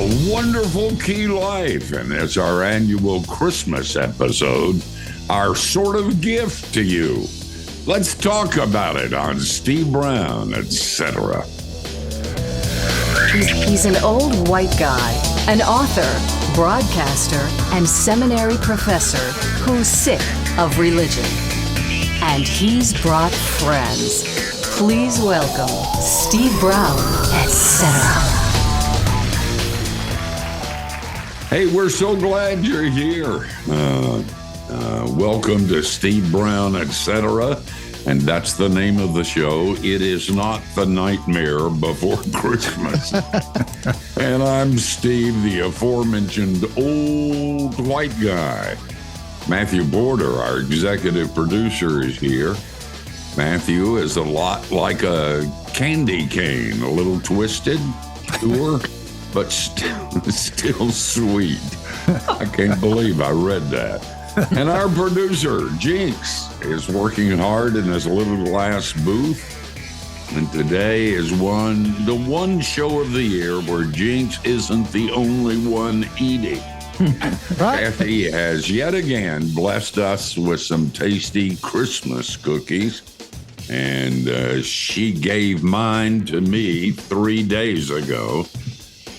a wonderful Key Life, and it's our annual Christmas episode, our sort of gift to you. Let's talk about it on Steve Brown, etc. He's an old white guy, an author, broadcaster, and seminary professor who's sick of religion. And he's brought friends. Please welcome Steve Brown, etc. Hey, we're so glad you're here. Welcome to Steve Brown, etc. And that's the name of the show. It is not The Nightmare Before Christmas. And I'm Steve, the aforementioned old white guy. Matthew Porter, our executive producer, is here. Matthew is a lot like a candy cane, a little twisted, sure, but still sweet. I can't believe I read that. And our producer, Jinx, is working hard in his little glass booth. And today is the one show of the year where Jinx isn't the only one eating. Right. Cathy has yet again blessed us with some tasty Christmas cookies. And she gave mine to me 3 days ago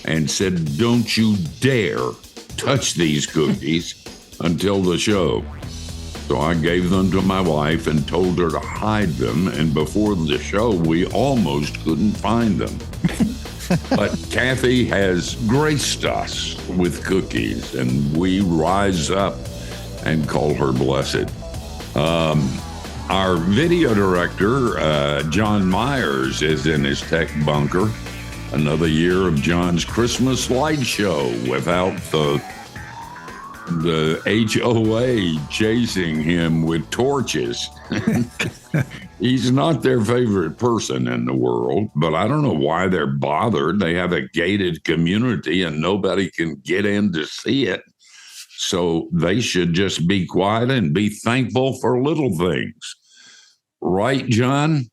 and said, "Don't you dare touch these cookies until the show." So I gave them to my wife and told her to hide them. And before the show, we almost couldn't find them. But Cathy has graced us with cookies, and we rise up and call her blessed. Our video director, John Myers, is in his tech bunker. Another year of John's Christmas light show without the HOA chasing him with torches. He's not their favorite person in the world, but I don't know why they're bothered. They have a gated community and nobody can get in to see it. So they should just be quiet and be thankful for little things. Right, John?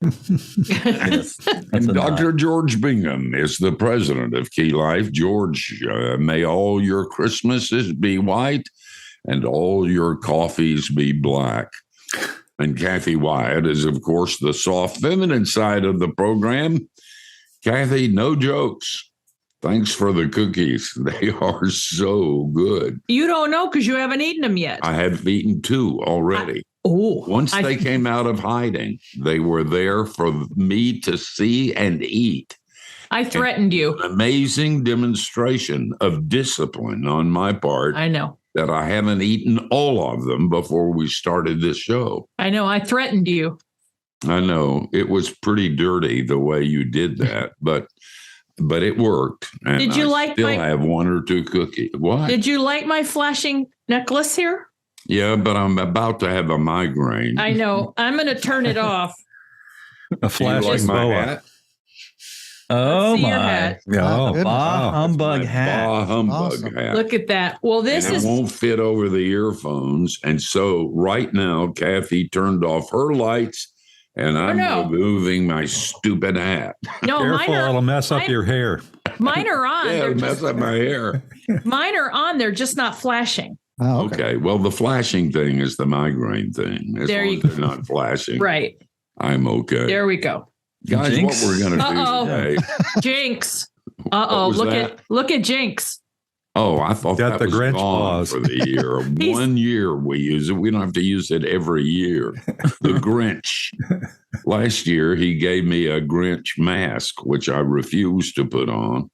Yes, and Dr. George Bingham is the president of Key Life. George, may all your Christmases be white and all your coffees be black. And Cathy Wyatt is, of course, the soft feminine side of the program. Cathy, no jokes. Thanks for the cookies. They are so good. You don't know because you haven't eaten them yet. I have eaten 2 already. Once they came out of hiding, they were there for me to see and eat. I threatened you. An amazing demonstration of discipline on my part. I know. That I haven't eaten all of them before we started this show. I know. I threatened you. I know. It was pretty dirty the way you did that, but it worked. And did you I have 1 or 2 cookies. What? Did you like my flashing necklace here? Yeah, but I'm about to have a migraine. I know. I'm going to turn it off. A flashing boa. Oh, my. Oh, Bah Humbug hat. Bah Humbug Awesome. hat. Look at that. Well, It won't fit over the earphones. And so right now, Cathy turned off her lights, and I'm removing my stupid hat. No, Careful, it'll mess up your hair. Mine are on. Yeah, it'll mess up my hair. Mine are on. They're just not flashing. Oh, Okay. Well, the flashing thing is the migraine thing. As There long you as they're not flashing. Right. I'm okay. There we go. Guys, Jinx? what we're going to do today. Jinx. Uh-oh. Look at Jinx. Oh, I thought Got that the was Grinch gone paws. for the year. 1 year we use it. We don't have to use it every year. The Grinch. Last year, he gave me a Grinch mask, which I refused to put on,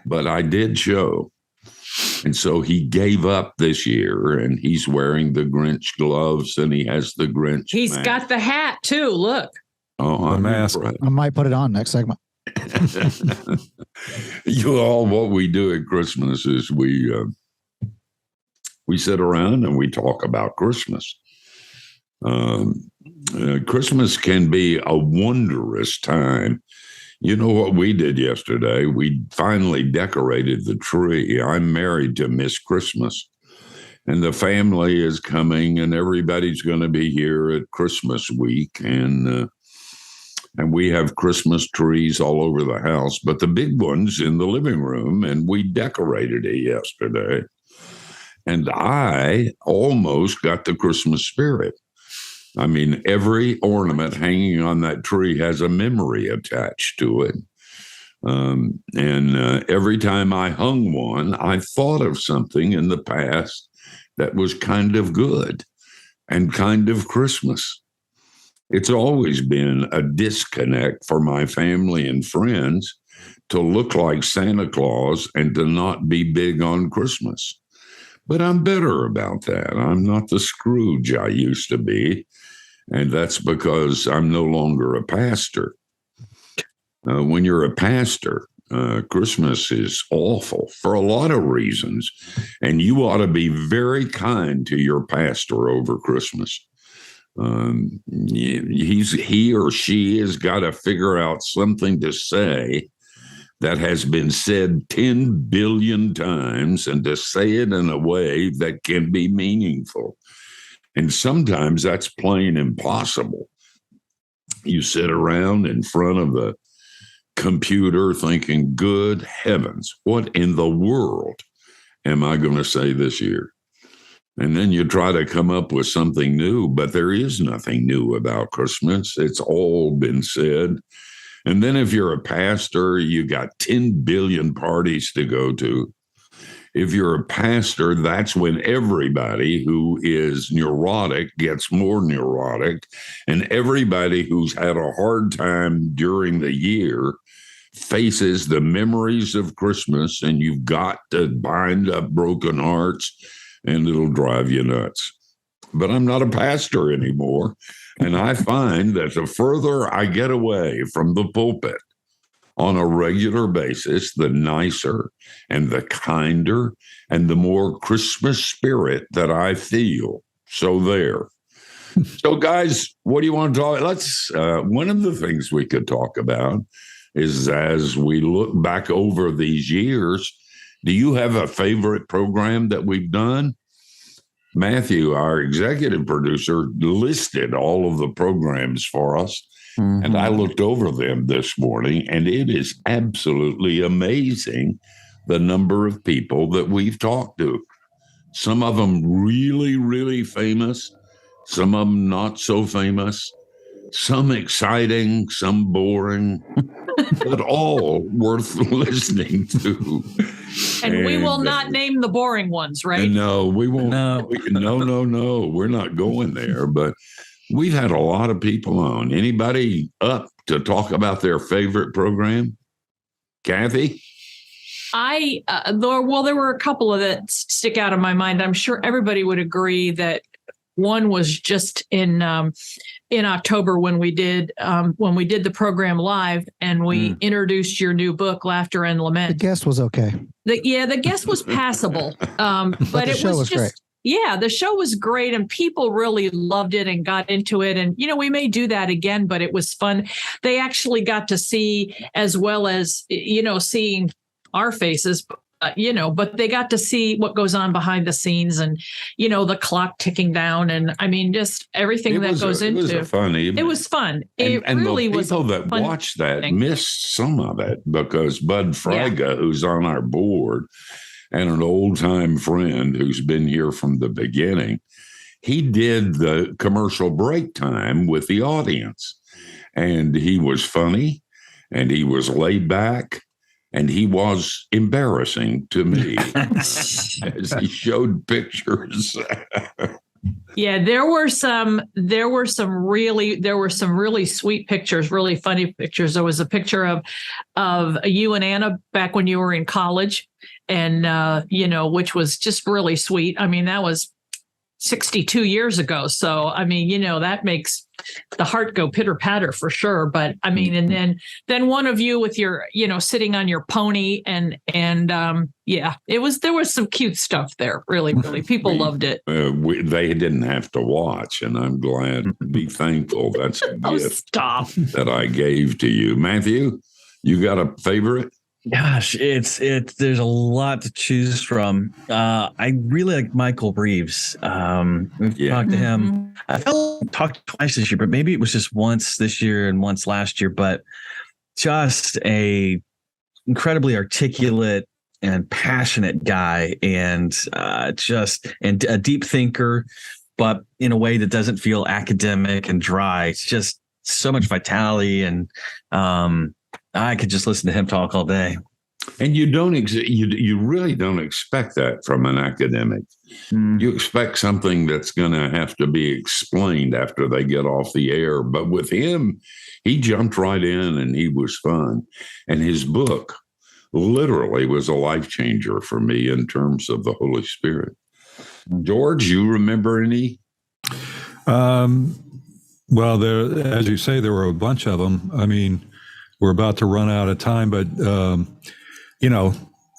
but I did show. And so he gave up this year, and he's wearing the Grinch gloves, and he has the Grinch He's mask. got the hat, too. Look. Oh, I'm mask. impressed. I might put it on next segment. What we do at Christmas is we sit around and we talk about Christmas. Christmas can be a wondrous time. You know what we did yesterday? We finally decorated the tree. I'm married to Miss Christmas, and the family is coming, and everybody's going to be here at Christmas week. And And we have Christmas trees all over the house, but the big one's in the living room, and we decorated it yesterday. And I almost got the Christmas spirit. I mean, every ornament hanging on that tree has a memory attached to it. Every time I hung one, I thought of something in the past that was kind of good and kind of Christmas. It's always been a disconnect for my family and friends to look like Santa Claus and to not be big on Christmas. But I'm better about that. I'm not the Scrooge I used to be. And that's because I'm no longer a pastor. When you're a pastor, Christmas is awful for a lot of reasons. And you ought to be very kind to your pastor over Christmas. He or she has got to figure out something to say that has been said 10 billion times, and to say it in a way that can be meaningful. And sometimes that's plain impossible. You sit around in front of the computer thinking, good heavens, what in the world am I going to say this year? And then you try to come up with something new, but there is nothing new about Christmas. It's all been said. And then if you're a pastor, you got 10 billion parties to go to. If you're a pastor, that's when everybody who is neurotic gets more neurotic, and everybody who's had a hard time during the year faces the memories of Christmas, and you've got to bind up broken hearts, and it'll drive you nuts. But I'm not a pastor anymore. And I find that the further I get away from the pulpit on a regular basis, the nicer and the kinder and the more Christmas spirit that I feel. So there. So, guys, what do you want to talk? One of the things we could talk about is, as we look back over these years, do you have a favorite program that we've done? Matthew, our executive producer, listed all of the programs for us. Mm-hmm. And I looked over them this morning, and it is absolutely amazing the number of people that we've talked to. Some of them really, really famous, some of them not so famous, some exciting, some boring, but all worth listening to. And we will not name the boring ones, right? No, we won't. No, no. We're not going there. But we've had a lot of people on. Anybody up to talk about their favorite program? Cathy? There were a couple of that stick out in my mind. I'm sure everybody would agree that one was just in October when we did the program live, and we introduced your new book, Laughter and Lament. The guest was okay. The guest was passable, but it was just great. Yeah, the show was great, and people really loved it and got into it. And, we may do that again, but it was fun. They actually got to see, as well as, seeing our faces, but they got to see what goes on behind the scenes, and, the clock ticking down. And I mean, just everything that goes into it. It was a fun evening. It was fun. It really was. And the people that watched that missed some of it, because Bud Fraga, who's on our board, and an old-time friend who's been here from the beginning, he did the commercial break time with the audience. And he was funny, and he was laid back, and he was embarrassing to me as he showed pictures. Yeah, there were some really sweet pictures, really funny pictures. There was a picture of you and Anna back when you were in college, and which was just really sweet. I mean, that was 62 years ago. So, I mean, that makes the heart go pitter patter for sure. But I mean, and then one of you with your, sitting on your pony, and there was some cute stuff there. Really, really, people loved it. They didn't have to watch, and I'm glad to be thankful. That's a gift that I gave to you. Matthew, you got a favorite? Gosh, there's a lot to choose from. I really like Michael Reeves. We've talked to him. I talked twice this year, but maybe it was just once this year and once last year. But just a incredibly articulate and passionate guy, and and a deep thinker, but in a way that doesn't feel academic and dry. It's just so much vitality, and I could just listen to him talk all day. And you don't you really don't expect that from an academic. You expect something that's going to have to be explained after they get off the air. But with him, he jumped right in and he was fun. And his book literally was a life changer for me in terms of the Holy Spirit. George, you remember any? Well, as you say, there were a bunch of them. I mean, we're about to run out of time, but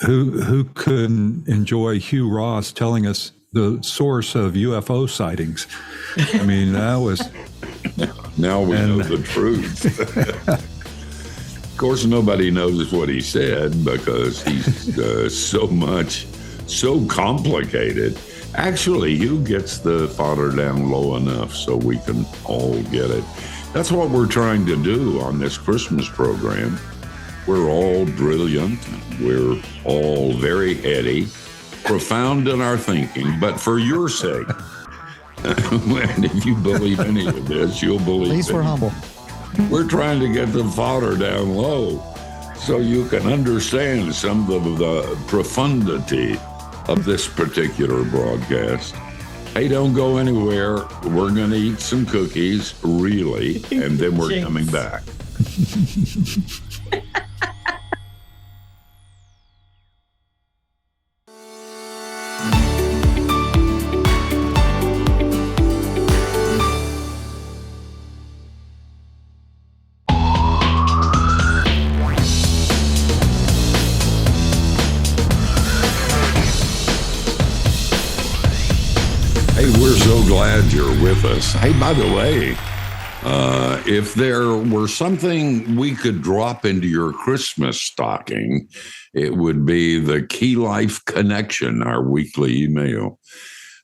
who couldn't enjoy Hugh Ross telling us the source of UFO sightings? I mean, that was. Now we know the truth. Of course, nobody knows what he said because he's so complicated. Actually, Hugh gets the fodder down low enough so we can all get it. That's what we're trying to do on this Christmas program. We're all brilliant. We're all very heady, profound in our thinking, but for your sake, and if you believe any of this, you'll believe it. At least we're humble. We're trying to get the fodder down low so you can understand some of the profundity of this particular broadcast. Hey, don't go anywhere. We're going to eat some cookies, really, and then we're Jinx. coming back. Hey, we're so glad you're with us. Hey, by the way, if there were something we could drop into your Christmas stocking, it would be the Key Life Connection, our weekly email.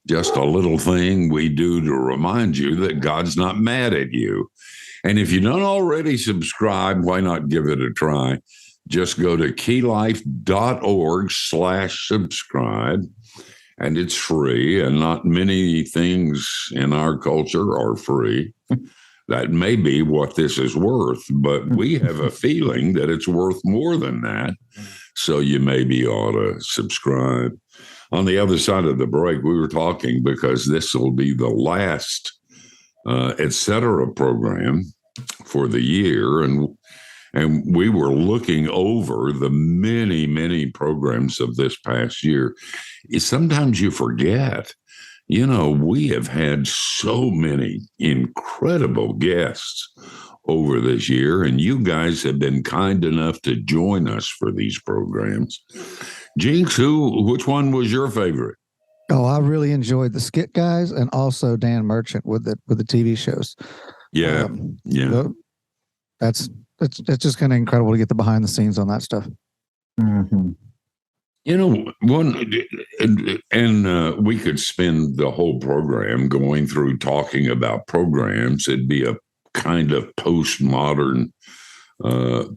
Just a little thing we do to remind you that God's not mad at you. And if you don't already subscribe, why not give it a try? Just go to keylife.org/subscribe. And it's free, and not many things in our culture are free. That may be what this is worth, but we have a feeling that it's worth more than that. So you maybe ought to subscribe. On the other side of the break, we were talking because this will be the last etc. program for the year. And we were looking over the many, many programs of this past year. Sometimes you forget, we have had so many incredible guests over this year, and you guys have been kind enough to join us for these programs. Jinx, which one was your favorite? Oh, I really enjoyed the skit guys and also Dan Merchant with the TV shows. Yeah. That's just kind of incredible to get the behind the scenes on that stuff. Mm-hmm. We could spend the whole program going through talking about programs. It'd be a kind of postmodern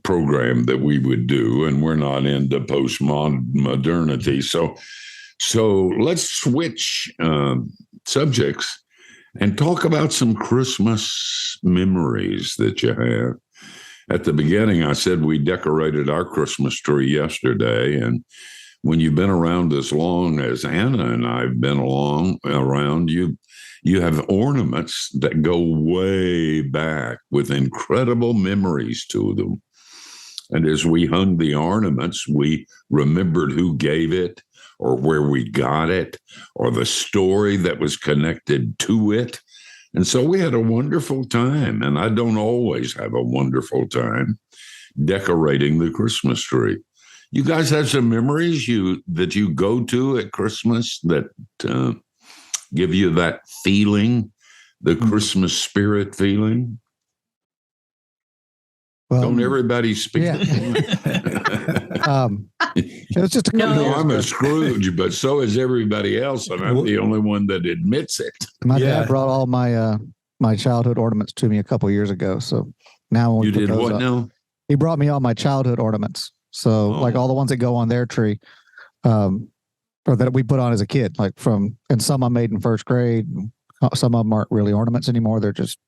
program that we would do, and we're not into postmodernity. So let's switch subjects and talk about some Christmas memories that you have. At the beginning, I said we decorated our Christmas tree yesterday, and when you've been around as long as Anna and I've been around, you have ornaments that go way back with incredible memories to them. And as we hung the ornaments, we remembered who gave it or where we got it or the story that was connected to it. And so we had a wonderful time, and I don't always have a wonderful time decorating the Christmas tree. You guys have some memories that you go to at Christmas that give you that feeling, the Christmas spirit feeling? Well, don't everybody speak? Yeah. It was just a couple No. years I'm ago. a Scrooge, but so is everybody else, and I'm the only one that admits it. My Yeah. dad brought all my my childhood ornaments to me a couple years ago. So now when we You put did those what up, now? he brought me all my childhood ornaments. So like Oh. all the ones that go on their tree, or that we put on as a kid, and some I made in first grade. Some of them aren't really ornaments anymore. They're just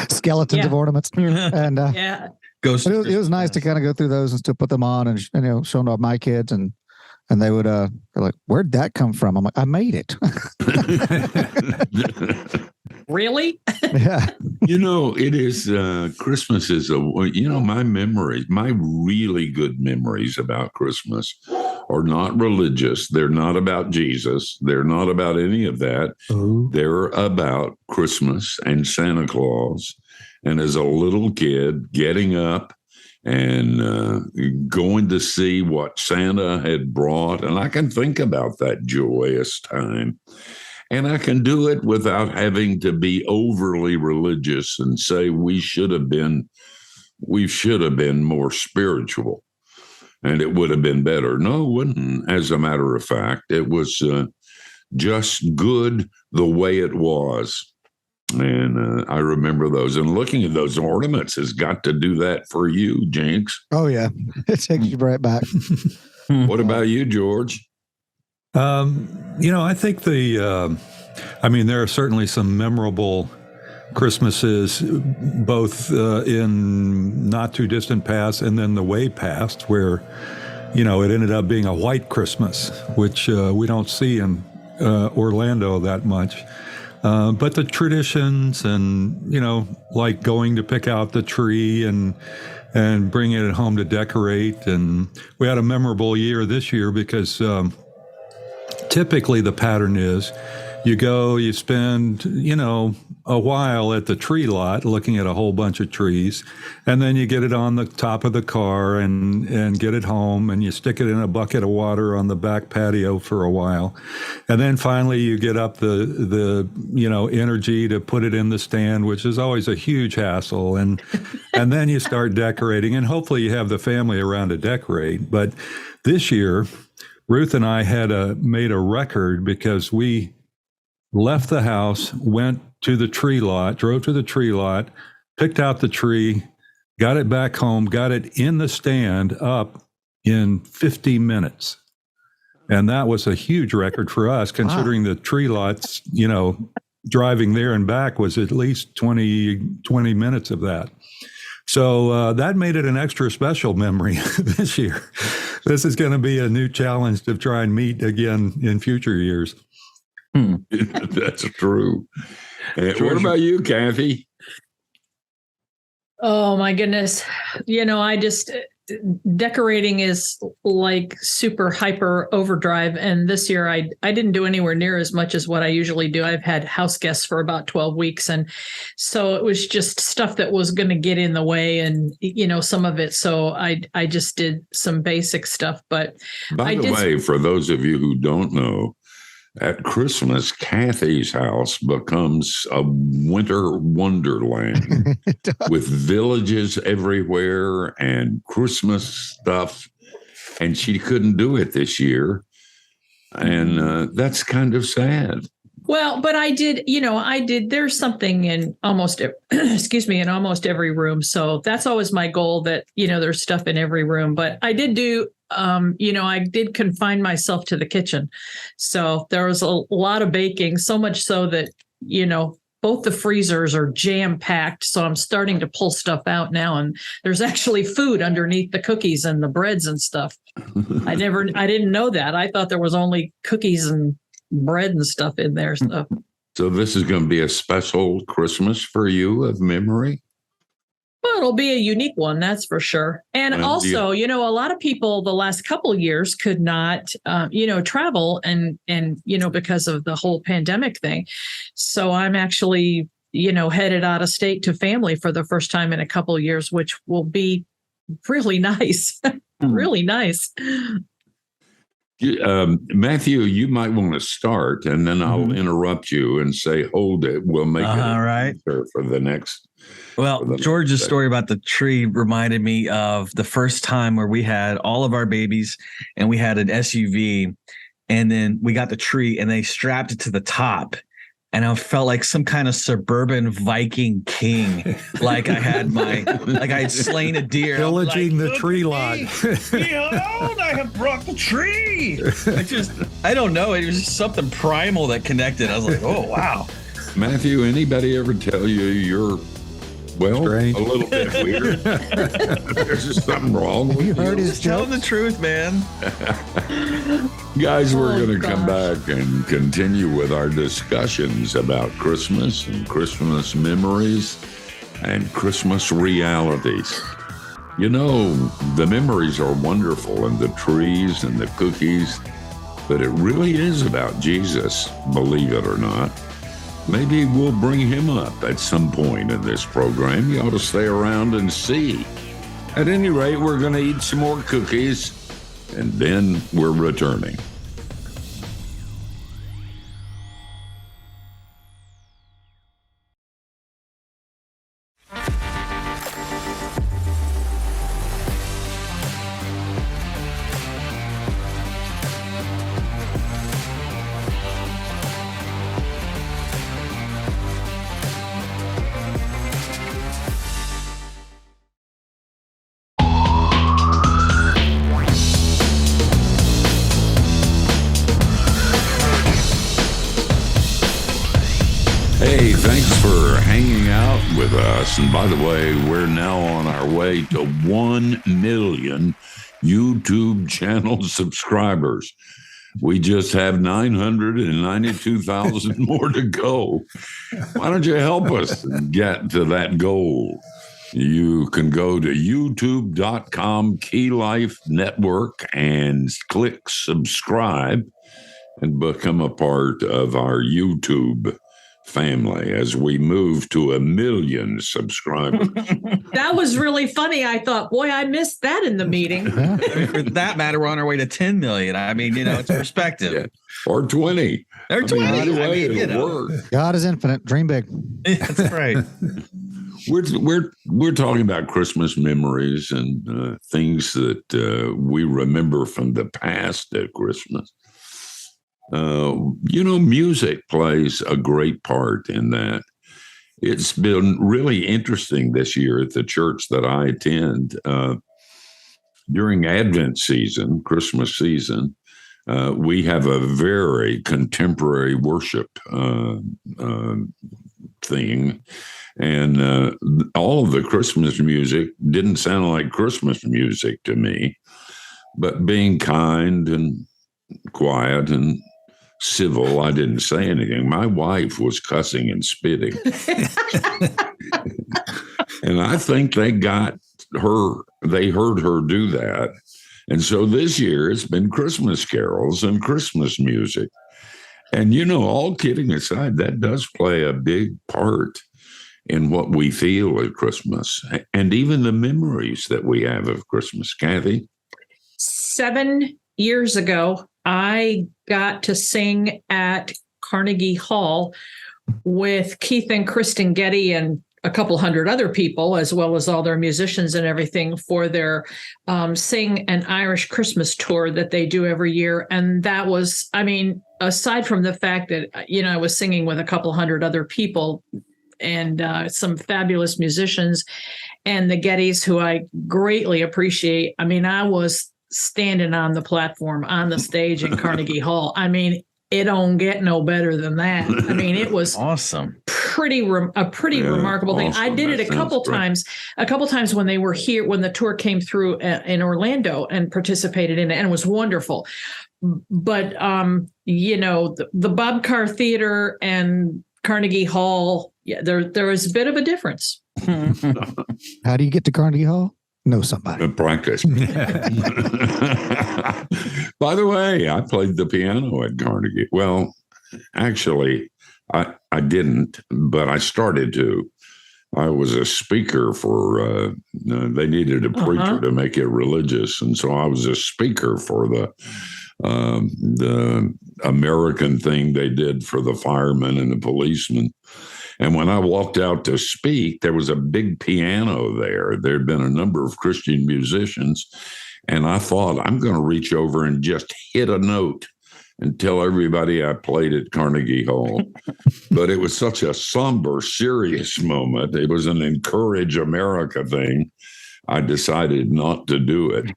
skeletons of Yeah. ornaments. And Yeah. Ghost. but it was nice to kind of go through those and still put them on and show them to my kids and they would they're like, "Where'd that come from?" I'm like, "I made it." Really? Yeah. It is Christmas is my memories, my really good memories about Christmas are not religious. They're not about Jesus. They're not about any of that. Oh. They're about Christmas and Santa Claus. And as a little kid, getting up and going to see what Santa had brought. And I can think about that joyous time. And I can do it without having to be overly religious and say we should have been more spiritual and it would have been better. No, it wouldn't. As a matter of fact, it was just good the way it was. And I remember those. And looking at those ornaments has got to do that for you, Jinx. Oh yeah, it takes you right back. What about you, George? I think there are certainly some memorable Christmases, both in not too distant past and then the way past, where, it ended up being a white Christmas, which we don't see in Orlando that much. But the traditions and, like going to pick out the tree and bringing it home to decorate. And we had a memorable year this year because typically the pattern is you go, you spend, a while at the tree lot looking at a whole bunch of trees, and then you get it on the top of the car and get it home, and you stick it in a bucket of water on the back patio for a while. And then finally you get up the energy to put it in the stand, which is always a huge hassle. And then you start decorating, and hopefully you have the family around to decorate. But this year, Ruth and I made a record because we left the house, went to the tree lot, drove to the tree lot, picked out the tree, got it back home, got it in the stand up in 50 minutes. And that was a huge record for us, considering the tree lots, driving there and back was at least 20 minutes of that. So that made it an extra special memory this year. This is going to be a new challenge to try and meet again in future years. That's true. What about you, Cathy? Oh my goodness. Decorating is like super hyper overdrive. And this year I didn't do anywhere near as much as what I usually do. I've had house guests for about 12 weeks. And so it was just stuff that was going to get in the way and, some of it. So I just did some basic stuff. But By the way, for those of you who don't know, at Christmas, Cathy's house becomes a winter wonderland with villages everywhere and Christmas stuff. And she couldn't do it this year. And that's kind of sad. Well, but I did, there's something in almost, in almost every room. So that's always my goal that, there's stuff in every room. But I did do, I did confine myself to the kitchen. So there was a lot of baking, so much so that, both the freezers are jam packed. So I'm starting to pull stuff out now. And there's actually food underneath the cookies and the breads and stuff. I didn't know that. I thought there was only cookies and bread and stuff in there. So this is going to be a special Christmas for you of memory? Well, it'll be a unique one, that's for sure. And also, a lot of people the last couple of years could not, travel and, because of the whole pandemic thing. So I'm actually, headed out of state to family for the first time in a couple of years, which will be really nice, really nice. Matthew, you might want to start, and then I'll interrupt you and say, "Hold it." We'll make it all right for the next. Well, George's story about the tree reminded me of the first time where we had all of our babies, and we had an SUV, and then we got the tree, and they strapped it to the top. And I felt like some kind of suburban Viking king, like I had slain a deer, pillaging the tree lot. Behold, I have brought the tree. I don't know. It was just something primal that connected. I was like, oh wow. Matthew, anybody ever tell you you're Strange. A little bit weird? There's just something wrong with you. Heard his Just telling the truth, man. Guys, we're going to come back and continue with our discussions about Christmas and Christmas memories and Christmas realities. You know, the memories are wonderful, and the trees and the cookies, but it really is about Jesus, believe it or not. Maybe we'll bring him up at some point in this program. You ought to stay around and see. At any rate, we're going to eat some more cookies, and then we're returning. Hey, thanks for hanging out with us. And by the way, we're now on our way to 1 million YouTube channel subscribers. We just have 992,000 more to go. Why don't you help us get to that goal? You can go to youtube.com Key Life Network and click subscribe and become a part of our YouTube family as we move to 1 million subscribers. That was really funny. I thought, boy, I missed that in the meeting. I mean, for that matter, we're on our way to 10 million. I mean, it's perspective. Yeah. Or 20. Or 20. Either way, I mean, it'll work. God is infinite. Dream big. That's right. We're talking about Christmas memories and things that we remember from the past at Christmas. Music plays a great part in that. It's been really interesting this year at the church that I attend. During Advent season, Christmas season, we have a very contemporary worship thing. And all of the Christmas music didn't sound like Christmas music to me, but being kind and quiet and civil, I didn't say anything. My wife was cussing and spitting. And I think they heard her do that. And so this year it's been Christmas carols and Christmas music. And, all kidding aside, that does play a big part in what we feel at Christmas and even the memories that we have of Christmas. Cathy? 7 years ago, I got to sing at Carnegie Hall with Keith and Kristen Getty and a couple hundred other people, as well as all their musicians and everything, for their Sing an Irish Christmas tour that they do every year. And that was, aside from the fact that, I was singing with a couple hundred other people and some fabulous musicians and the Gettys, who I greatly appreciate. I was standing on the platform on the stage in Carnegie Hall. It don't get no better than that. It was awesome. A pretty remarkable thing. Awesome. I did it a couple times when they were here, when the tour came through in Orlando, and participated in it, and it was wonderful. But the Bob Carr Theater and Carnegie Hall, there is a bit of a difference. How do you get to Carnegie Hall? Know somebody. Practice. By the way, I played the piano at Carnegie. Well, actually, I didn't, but I started to. I was a speaker for, they needed a preacher to make it religious. And so I was a speaker for the the American thing they did for the firemen and the policemen. And when I walked out to speak, there was a big piano there. There had been a number of Christian musicians. And I thought, I'm going to reach over and just hit a note and tell everybody I played at Carnegie Hall. But it was such a somber, serious moment. It was an Encourage America thing. I decided not to do it.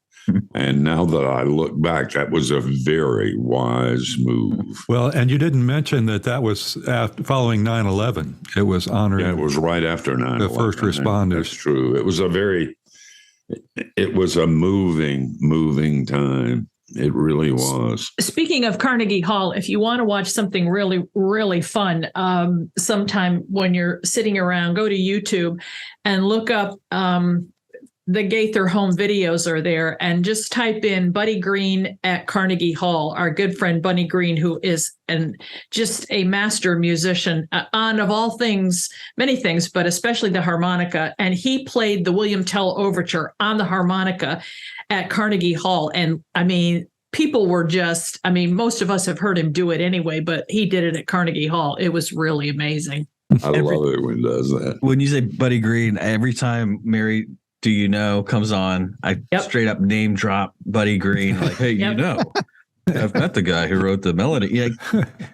And now that I look back, that was a very wise move. Well, and you didn't mention that was following 9/11. It was honoring. Yeah, it was right after 9/11. The first responders. That's true. It was a moving time. It really was. Speaking of Carnegie Hall, if you want to watch something really, really fun, sometime when you're sitting around, go to YouTube and look up the Gaither home videos are there, and just type in Buddy Green at Carnegie Hall. Our good friend Bunny Green, who is just a master musician on, of all things, many things, but especially the harmonica. And he played the William Tell Overture on the harmonica at Carnegie Hall. And I mean, people were most of us have heard him do it anyway, but he did it at Carnegie Hall. It was really amazing. I love it when he does that. When you say Buddy Green, every time Mary Do You Know comes on, I straight up name drop Buddy Green. Like, hey, you know, I've met the guy who wrote the melody. Yeah.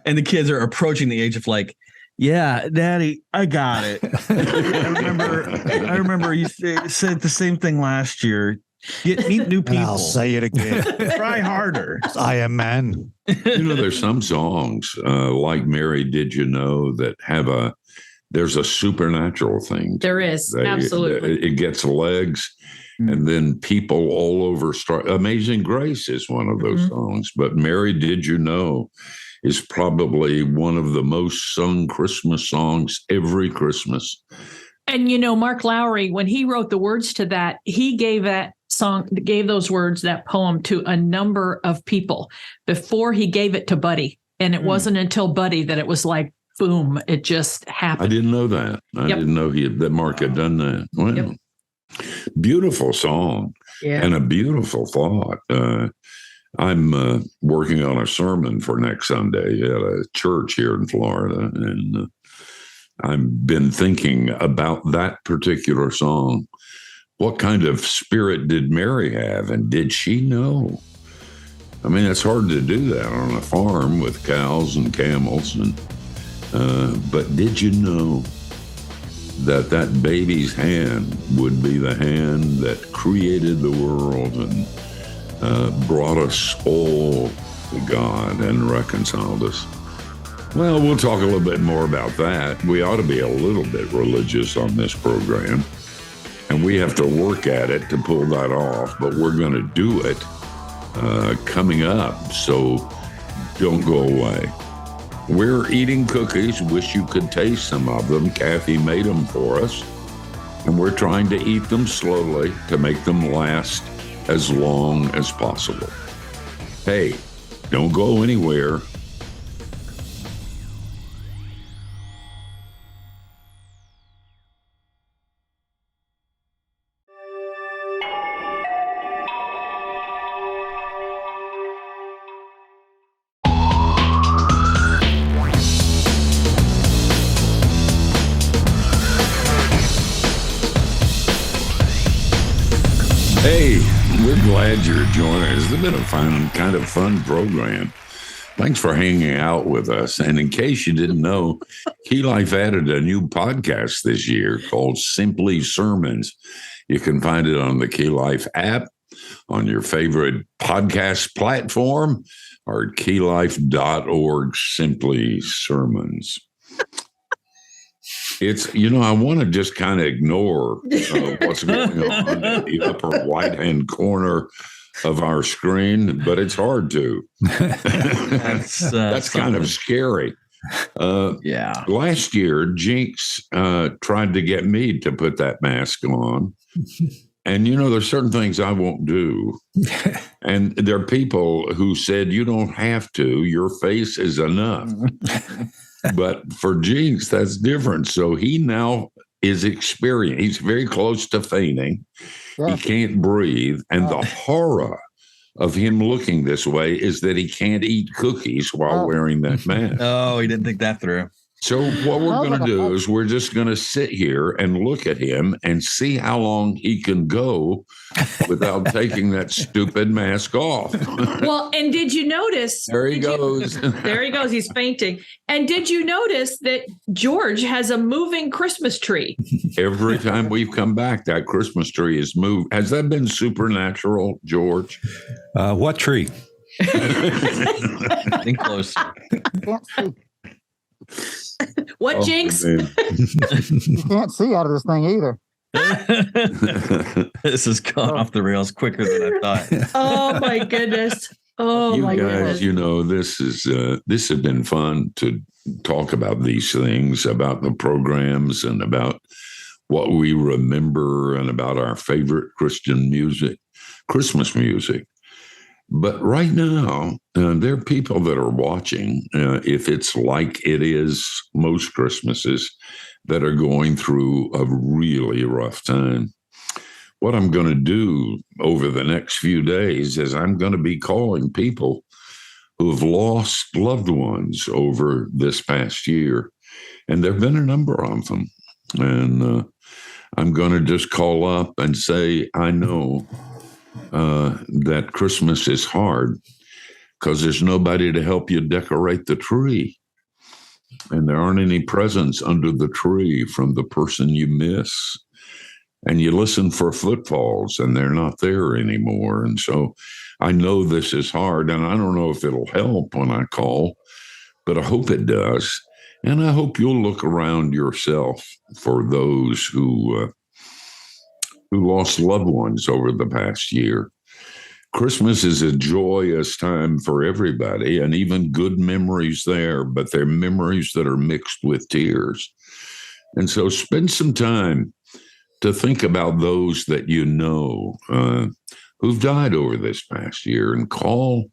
And the kids are approaching the age of like, yeah, Daddy, I got it. I remember you said the same thing last year. Meet new people. I'll say it again. Try harder. I am man. There's some songs like Mary Did You Know that have there's a supernatural thing. There is, absolutely. It gets legs, and then people all over start. Amazing Grace is one of those songs, but Mary Did You Know is probably one of the most sung Christmas songs every Christmas. And, Mark Lowry, when he wrote the words to that, he gave those words, that poem, to a number of people before he gave it to Buddy. And it wasn't until Buddy that it was like, boom, it just happened. I didn't know that. I didn't know that Mark had done that. Well, beautiful song and a beautiful thought. I'm working on a sermon for next Sunday at a church here in Florida, and I've been thinking about that particular song. What kind of spirit did Mary have, and did she know? I mean, it's hard to do that on a farm with cows and camels, but did you know that baby's hand would be the hand that created the world and brought us all to God and reconciled us? Well, we'll talk a little bit more about that. We ought to be a little bit religious on this program, and we have to work at it to pull that off, but we're going to do it coming up, so don't go away. We're eating cookies. Wish you could taste some of them. Cathy made them for us, and we're trying to eat them slowly to make them last as long as possible. Hey, don't go anywhere. Hey, we're glad you're joining us. It's been a kind of fun program. Thanks for hanging out with us. And in case you didn't know, Key Life added a new podcast this year called Simply Sermons. You can find it on the Key Life app, on your favorite podcast platform, or keylife.org, Simply Sermons. It's, I want to just kind of ignore what's going on in the upper right-hand corner of our screen, but it's hard to. That's kind of scary. Yeah. Last year, Jinx tried to get me to put that mask on. And, there's certain things I won't do. And there are people who said, you don't have to. Your face is enough. But for Jinx, that's different. So he now is experiencing. He's very close to fainting. Sure. He can't breathe. And the horror of him looking this way is that he can't eat cookies while wearing that mask. Oh, he didn't think that through. So what we're going to do is we're just going to sit here and look at him and see how long he can go without taking that stupid mask off. Well, and did you notice? There he goes. There he goes. He's fainting. And did you notice that George has a moving Christmas tree? Every time we've come back, that Christmas tree is moved. Has that been supernatural, George? What tree? Getting close. What, Jinx? You can't see out of this thing either. This has gone off the rails quicker than I thought. Oh my goodness. Oh You my guys, goodness. this has been fun to talk about these things, about the programs and about what we remember and about our favorite Christian music, Christmas music. But right now, there are people that are watching, if it's like it is most Christmases, that are going through a really rough time. What I'm going to do over the next few days is I'm going to be calling people who have lost loved ones over this past year. And there have been a number of them. And I'm going to just call up and say, I know that Christmas is hard because there's nobody to help you decorate the tree. And there aren't any presents under the tree from the person you miss. And you listen for footfalls and they're not there anymore. And so I know this is hard, and I don't know if it'll help when I call, but I hope it does. And I hope you'll look around yourself for those who lost loved ones over the past year. Christmas is a joyous time for everybody, and even good memories there, but they're memories that are mixed with tears. And so spend some time to think about those that you know who've died over this past year, and call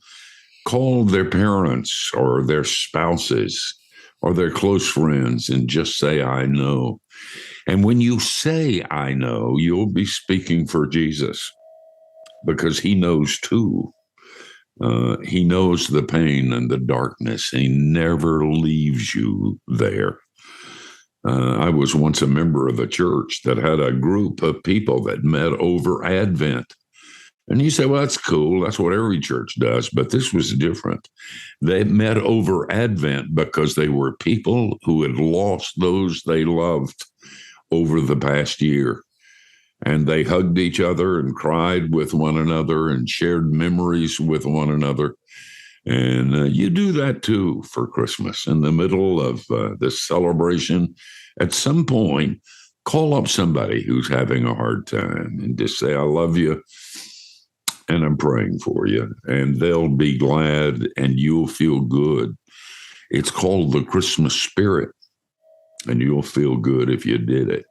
their parents or their spouses or their close friends and just say, I know. And when you say, I know, you'll be speaking for Jesus, because he knows too. He knows the pain and the darkness. He never leaves you there. I was once a member of a church that had a group of people that met over Advent. And you say, well, that's cool. That's what every church does. But this was different. They met over Advent because they were people who had lost those they loved over the past year. And they hugged each other and cried with one another and shared memories with one another. And you do that too for Christmas. In the middle of this celebration, at some point, call up somebody who's having a hard time and just say, I love you and I'm praying for you. And they'll be glad and you'll feel good. It's called the Christmas spirit, and you'll feel good if you did it.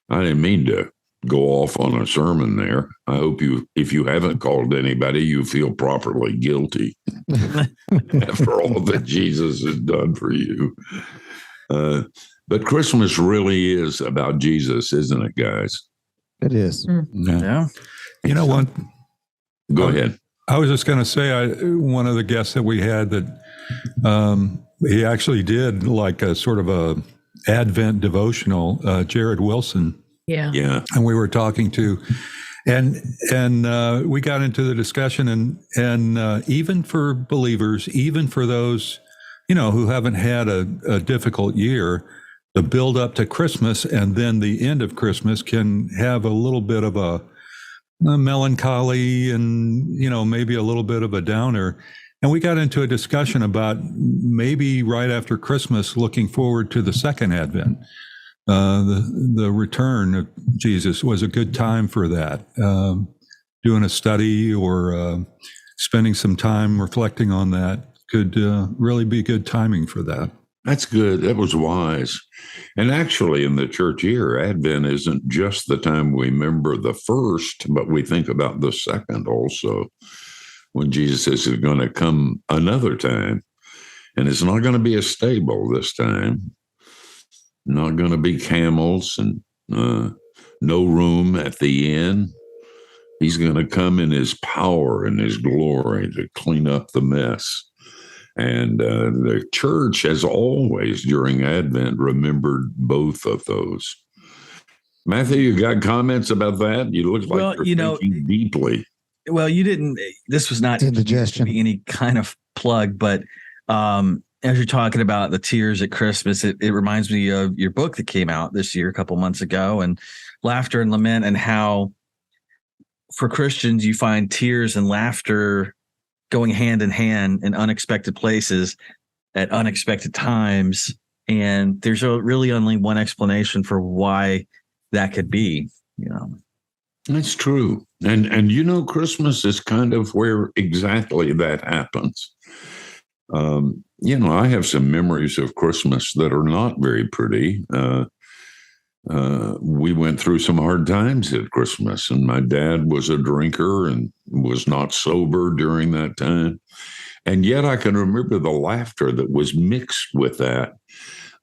I didn't mean to go off on a sermon there. I hope if you haven't called anybody, you feel properly guilty after all that Jesus has done for you. But Christmas really is about Jesus, isn't it, guys? It is. Yeah. You know what? Go ahead. I was just going to say, one of the guests that we had that he actually did like a sort of a Advent devotional, Jared Wilson. Yeah. Yeah. And we were talking to, and we got into the discussion, and even for believers, even for those, who haven't had a difficult year, the build up to Christmas and then the end of Christmas can have a little bit of a melancholy and, maybe a little bit of a downer. And we got into a discussion about maybe right after Christmas, looking forward to the second Advent. The return of Jesus was a good time for that. Doing a study or spending some time reflecting on that could really be good timing for that. That's good. That was wise. And actually, in the church year, Advent isn't just the time we remember the first, but we think about the second also, when Jesus says it's going to come another time. And it's not going to be a stable this time. Not going to be camels and no room at the inn. He's going to come in his power and his glory to clean up the mess. And the church has always, during Advent, remembered both of those. Matthew, you got comments about that? You look like you're thinking deeply. Well, you didn't. This was not indigestion. To be any kind of plug, but as you're talking about the tears at Christmas, it reminds me of your book that came out this year, a couple months ago, and Laughter and Lament, and how for Christians you find tears and laughter going hand in hand in unexpected places at unexpected times. And there's really only one explanation for why that could be, That's true. And Christmas is kind of where exactly that happens. I have some memories of Christmas that are not very pretty. We went through some hard times at Christmas, and my dad was a drinker and was not sober during that time. And yet I can remember the laughter that was mixed with that.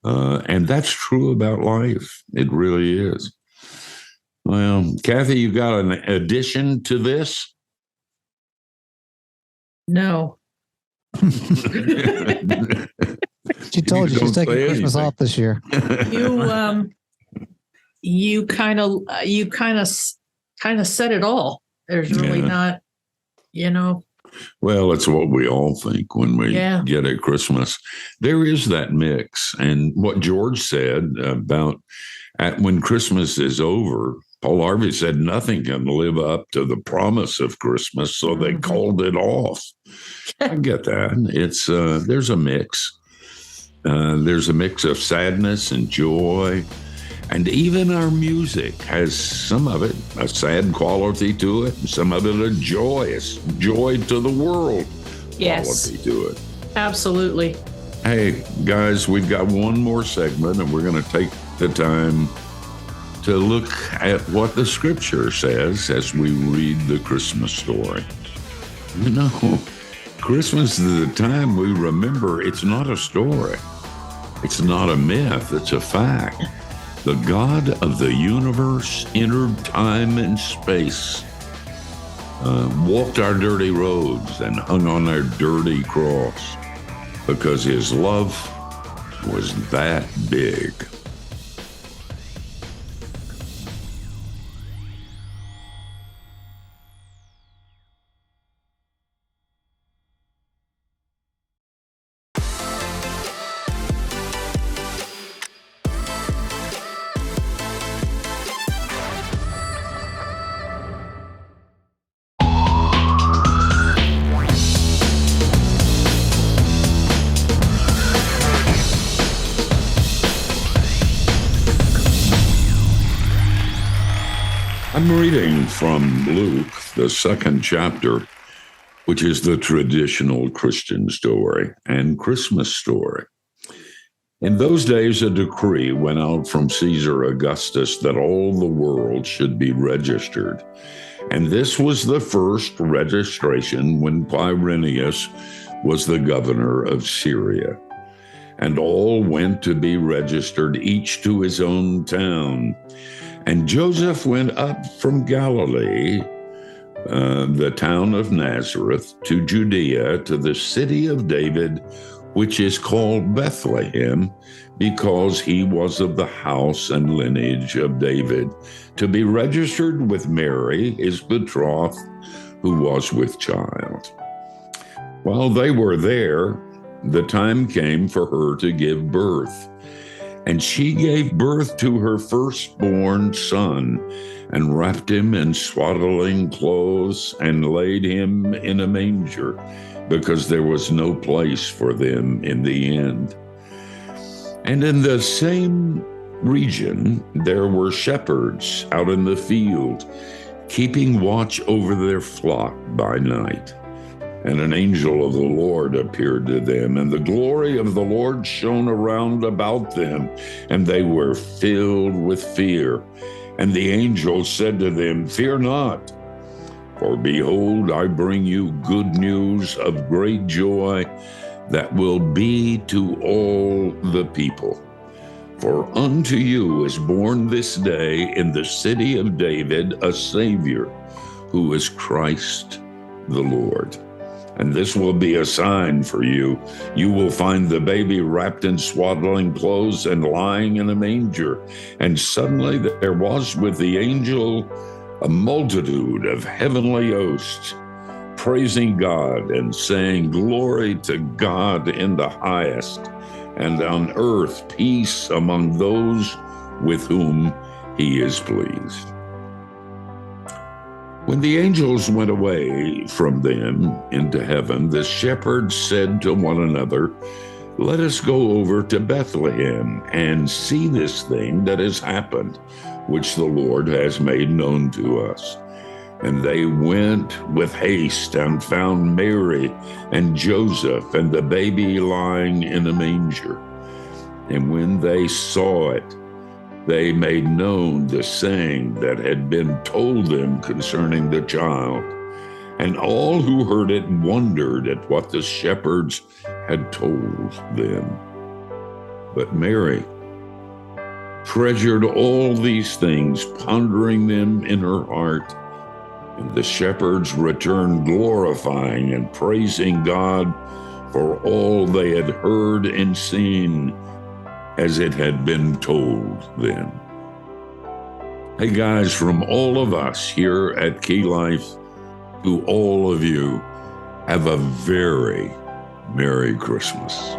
And that's true about life. It really is. Well, Cathy, you got an addition to this? No. She told you she's taking Christmas off this year. You kind of said it all. There's really not, Well, it's what we all think when we get at Christmas. There is that mix. And what George said about when Christmas is over, Paul Harvey said nothing can live up to the promise of Christmas, so they called it off. I get that. It's there's a mix. There's a mix of sadness and joy. And even our music has some of it, a sad quality to it, and some of it a joyous, joy to the world quality to it. Absolutely. Hey, guys, we've got one more segment, and we're going to take the time to look at what the scripture says as we read the Christmas story. Christmas is the time we remember it's not a story. It's not a myth. It's a fact. The God of the universe entered time and space, walked our dirty roads, and hung on our dirty cross because his love was that big. I'm reading from Luke, the second chapter, which is the traditional Christian story and Christmas story. In those days, a decree went out from Caesar Augustus that all the world should be registered. And this was the first registration when Quirinius was the governor of Syria. And all went to be registered, each to his own town. And Joseph went up from Galilee, the town of Nazareth, to Judea, to the city of David, which is called Bethlehem, because he was of the house and lineage of David, to be registered with Mary, his betrothed, who was with child. While they were there, the time came for her to give birth. And she gave birth to her firstborn son, and wrapped him in swaddling clothes, and laid him in a manger, because there was no place for them in the inn. And in the same region, there were shepherds out in the field, keeping watch over their flock by night. And an angel of the Lord appeared to them, and the glory of the Lord shone around about them, and they were filled with fear. And the angel said to them, "Fear not, for behold, I bring you good news of great joy that will be to all the people. For unto you is born this day in the city of David a Savior, who is Christ the Lord. And this will be a sign for you. You will find the baby wrapped in swaddling clothes and lying in a manger. And suddenly there was with the angel a multitude of heavenly hosts, praising God and saying, "Glory to God in the highest, and on earth peace among those with whom he is pleased." When the angels went away from them into heaven, the shepherds said to one another, "Let us go over to Bethlehem and see this thing that has happened, which the Lord has made known to us." And they went with haste and found Mary and Joseph and the baby lying in a manger. And when they saw it, they made known the saying that had been told them concerning the child. And all who heard it wondered at what the shepherds had told them. But Mary treasured all these things, pondering them in her heart. And the shepherds returned, glorifying and praising God for all they had heard and seen, as it had been told them. Hey guys, from all of us here at Key Life to all of you, have a very Merry Christmas.